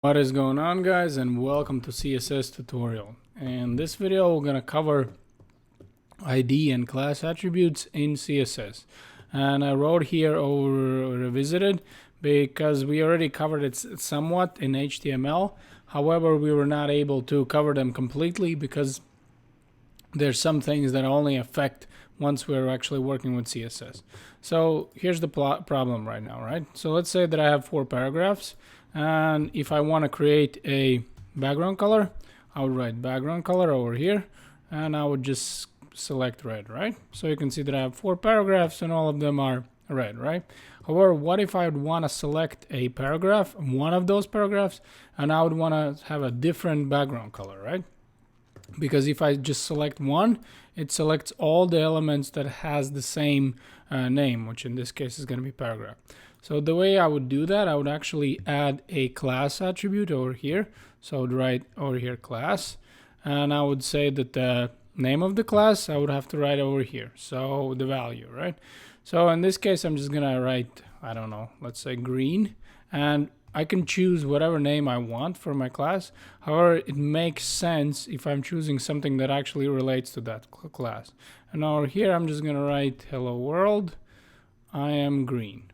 What is going on, guys, and welcome to CSS tutorial. In this video we're going to cover ID and class attributes in CSS, and I wrote here over revisited because we already covered it somewhat in HTML. However, we were not able to cover them completely because there's some things that only affect once we're actually working with CSS. So here's the problem right now, right? So let's say that I have 4 paragraphs, and if I want to create a background color, I would write background color over here, and I would just select red, right? So you can see that I have 4 paragraphs and all of them are red, right? However, what if I would want to select a paragraph, one of those paragraphs, and I would want to have a different background color, right? Because if I just select one, it selects all the elements that has the same name, which in this case is going to be paragraph. So the way I would do that, I would actually add a class attribute over here. So I would write over here class, and I would say that the name of the class I would have to write over here. So the value, right? So in this case, I'm just gonna write, I don't know, let's say green, and I can choose whatever name I want for my class. However, it makes sense if I'm choosing something that actually relates to that class. And over here, I'm just gonna write hello world, I am green.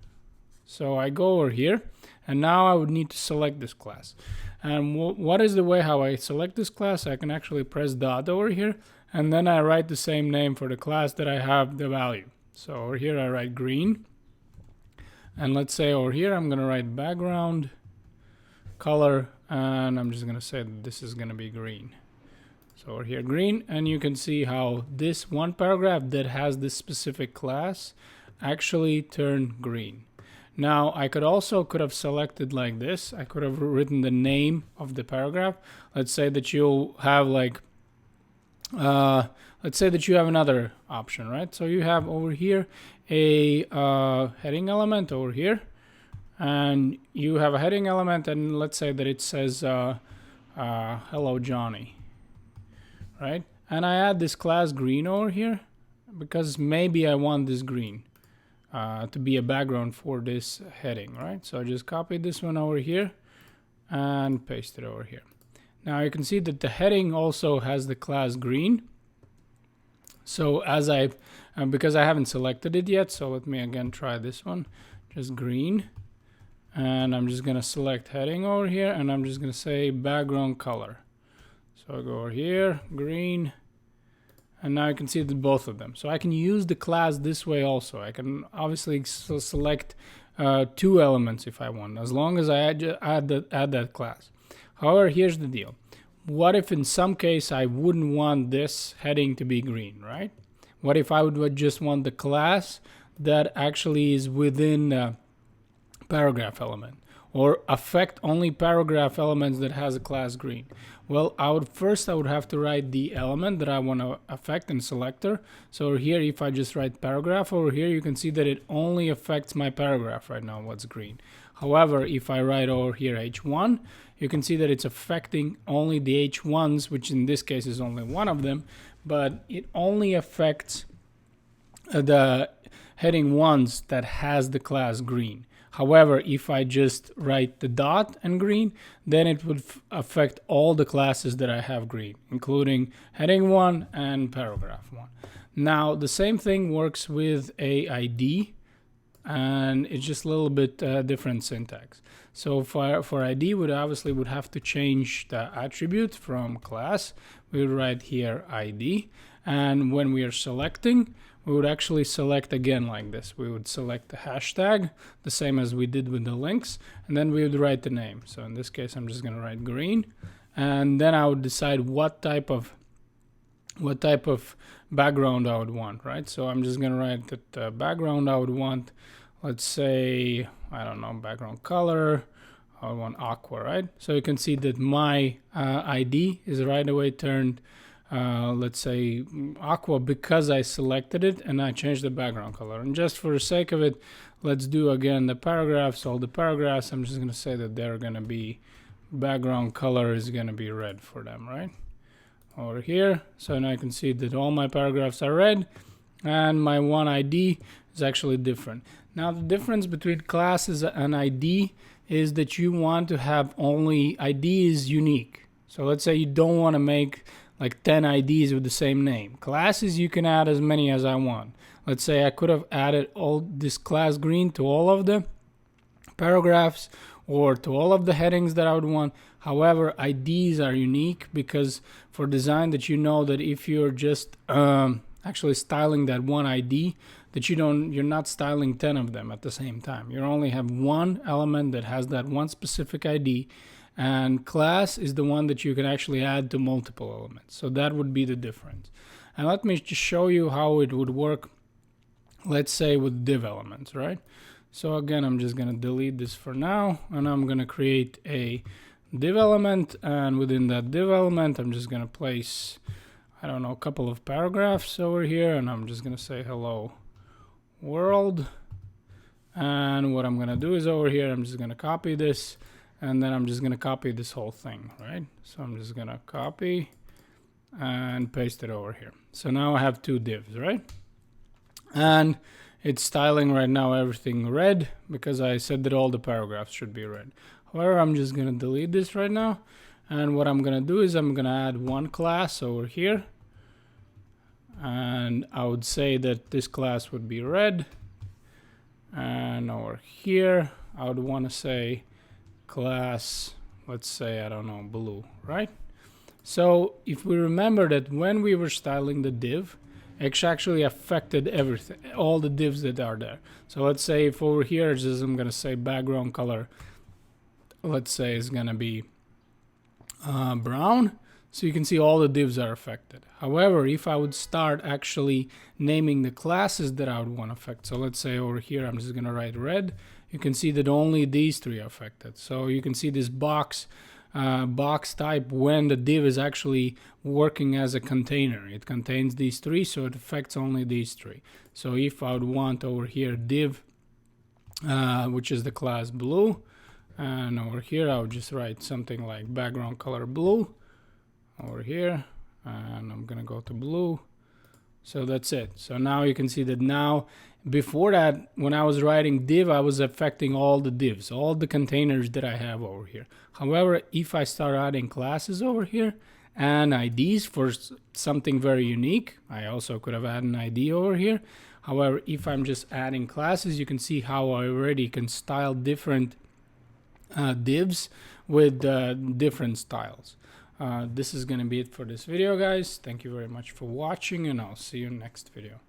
So I go over here, and now I would need to select this class. And what is the way how I select this class? I can actually press dot over here, and then I write the same name for the class that I have the value. So over here I write green, and let's say over here I'm gonna write background color, and I'm just gonna say that this is gonna be green. So over here green, and you can see how this one paragraph that has this specific class actually turned green. Now I could have selected like this. I could have written the name of the paragraph. Let's say that you have like let's say that you have another option, right? So you have over here a heading element over here, and you have a heading element, and let's say that it says hello Johnny, right? And I add this class green over here because maybe I want this green to be a background for this heading, right? So I just copied this one over here and paste it over here. Now you can see that the heading also has the class green. So as because I haven't selected it yet, so let me again try this one, just green, and I'm just gonna select heading over here, and I'm just gonna say background color. So I go over here, green, and now you can see that both of them. So I can use the class this way also. I can obviously select 2 elements if I want, as long as I add that class. However, here's the deal. What if in some case I wouldn't want this heading to be green, right? What if I would just want the class that actually is within the paragraph element, or affect only paragraph elements that has a class green? Well, I would have to write the element that I want to affect in selector. So over here, if I just write paragraph over here, you can see that it only affects my paragraph right now, what's green. However, if I write over here h1, you can see that it's affecting only the h1s, which in this case is only one of them, but it only affects the heading ones that has the class green. However, if I just write the dot and green, then it would affect all the classes that I have green, including heading 1 and paragraph 1. Now, the same thing works with a ID, and it's just a little bit different syntax. So for ID, we obviously would have to change the attribute from class. We would write here ID, and when we are selecting, we would actually select again like this. We would select the hashtag, the same as we did with the links, and then we would write the name. So in this case, I'm just going to write green, and then I would decide what type of background I would want, right? So I'm just going to write that the background I would want, let's say, I don't know, background color, I want aqua, right? So you can see that my ID is right away turned let's say aqua because I selected it and I changed the background color. And just for the sake of it, let's do again the paragraphs. All the paragraphs, I'm just going to say that they're going to be background color is going to be red for them, right? Over here. So now I can see that all my paragraphs are red, and my one ID is actually different. Now the difference between classes and ID is that you want to have only IDs unique. So let's say you don't want to make like 10 IDs with the same name. Classes, you can add as many as I want. Let's say I could have added all this class green to all of the paragraphs or to all of the headings that I would want. However, IDs are unique because for design that you know that if you're just actually styling that one ID, that you're not styling 10 of them at the same time. You only have one element that has that one specific ID, and class is the one that you can actually add to multiple elements. So that would be the difference. And let me just show you how it would work, let's say with div elements, right? So again, I'm just going to delete this for now, and I'm going to create a div element, and within that div element, I'm just going to place, I don't know, a couple of paragraphs over here, and I'm just going to say hello world. And what I'm going to do is over here, I'm just going to copy this, and then I'm just going to copy this whole thing, right? So I'm just going to copy and paste it over here. So now I have two divs, right? And it's styling right now everything red because I said that all the paragraphs should be red. However, I'm just going to delete this right now. And what I'm going to do is I'm going to add one class over here. And I would say that this class would be red. And over here, I would want to say class, let's say, I don't know, blue, right? So if we remember that when we were styling the div, it actually affected everything, all the divs that are there. So let's say if over here, just I'm going to say background color, let's say is going to be brown. So you can see all the divs are affected. However, if I would start actually naming the classes that I would want to affect, so let's say over here, I'm just going to write red. You can see that only these three are affected. So you can see this box type when the div is actually working as a container. It contains these three, so it affects only these three. So if I would want over here div, which is the class blue, and over here I would just write something like background color blue over here, and I'm gonna go to blue. So that's it. So now you can see that now, before that, when I was writing div, I was affecting all the divs, all the containers that I have over here. However, if I start adding classes over here and IDs for something very unique, I also could have added an ID over here. However, if I'm just adding classes, you can see how I already can style different divs with different styles. This is going to be it for this video, guys. Thank you very much for watching, and I'll see you in the next video.